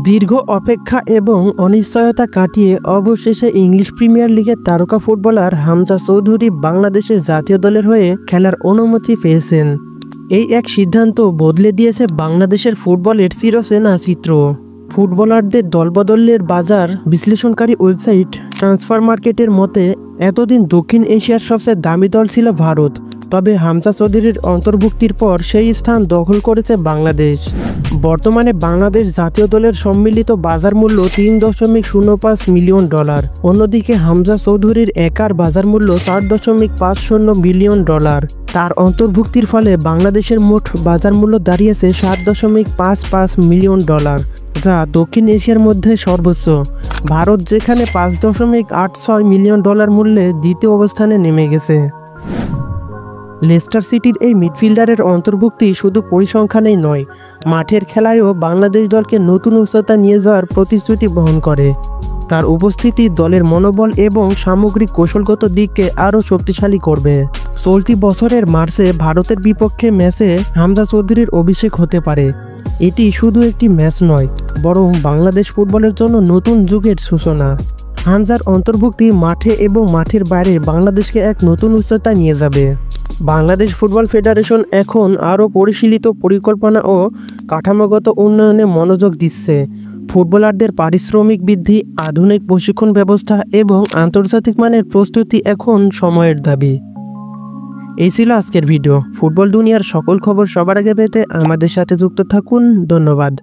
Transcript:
দীর্ঘ অপেক্ষা এবং অনিশ্চয়তা কাটিয়ে অবশেষে ইংলিশ প্রিমিয়ার লিগের তারকা ফুটবলার হামজা চৌধুরী বাংলাদেশের জাতীয় দলের হয়ে খেলার অনুমতি পেয়েছেন। এই এক সিদ্ধান্ত বদলে দিয়েছে বাংলাদেশের ফুটবলের চিরচেনা চিত্র। ফুটবলারদের দলবদলের বাজার বিশ্লেষণকারী ওয়েবসাইট ট্রান্সফার মার্কেটের মতে এতদিন দক্ষিণ এশিয়ার সবচেয়ে দামি দল ছিল ভারত, তবে হামজা চৌধুরীর অন্তর্ভুক্তির পর সেই স্থান দখল করেছে বাংলাদেশ। বর্তমানে বাংলাদেশ জাতীয় দলের সম্মিলিত বাজার মূল্য $3.05 মিলিয়ন। অন্যদিকে হামজা চৌধুরীর একার বাজার মূল্য $4.50 মিলিয়ন। তার অন্তর্ভুক্তির ফলে বাংলাদেশের মোট বাজার মূল্য দাঁড়িয়েছে $7.55 মিলিয়ন, যা দক্ষিণ এশিয়ার মধ্যে সর্বোচ্চ। ভারত যেখানে $5.86 মিলিয়ন মূল্যে দ্বিতীয় অবস্থানে নেমে গেছে। লেস্টার সিটির এই মিডফিল্ডারের অন্তর্ভুক্তি শুধু পরিসংখ্যানেই নয়, মাঠের খেলায়ও বাংলাদেশ দলকে নতুন উচ্চতা নিয়ে যাওয়ার প্রতিশ্রুতি বহন করে। তার উপস্থিতি দলের মনোবল এবং সামগ্রিক কৌশলগত দিককে আরও শক্তিশালী করবে। চলতি বছরের মার্চে ভারতের বিপক্ষে ম্যাচে হামজা চৌধুরীর অভিষেক হতে পারে। এটি শুধু একটি ম্যাচ নয়, বরং বাংলাদেশ ফুটবলের জন্য নতুন যুগের সূচনা। হামজার অন্তর্ভুক্তি মাঠে এবং মাঠের বাইরে বাংলাদেশকে এক নতুন উচ্চতায় নিয়ে যাবে। বাংলাদেশ ফুটবল ফেডারেশন এখন আরও পরিশীলিত পরিকল্পনা ও কাঠামোগত উন্নয়নে মনোযোগ দিচ্ছে। ফুটবলারদের পারিশ্রমিক বৃদ্ধি, আধুনিক প্রশিক্ষণ ব্যবস্থা এবং আন্তর্জাতিক মানের প্রস্তুতি এখন সময়ের দাবি। এই ছিল আজকের ভিডিও। ফুটবল দুনিয়ার সকল খবর সবার আগে পেতে আমাদের সাথে যুক্ত থাকুন। ধন্যবাদ।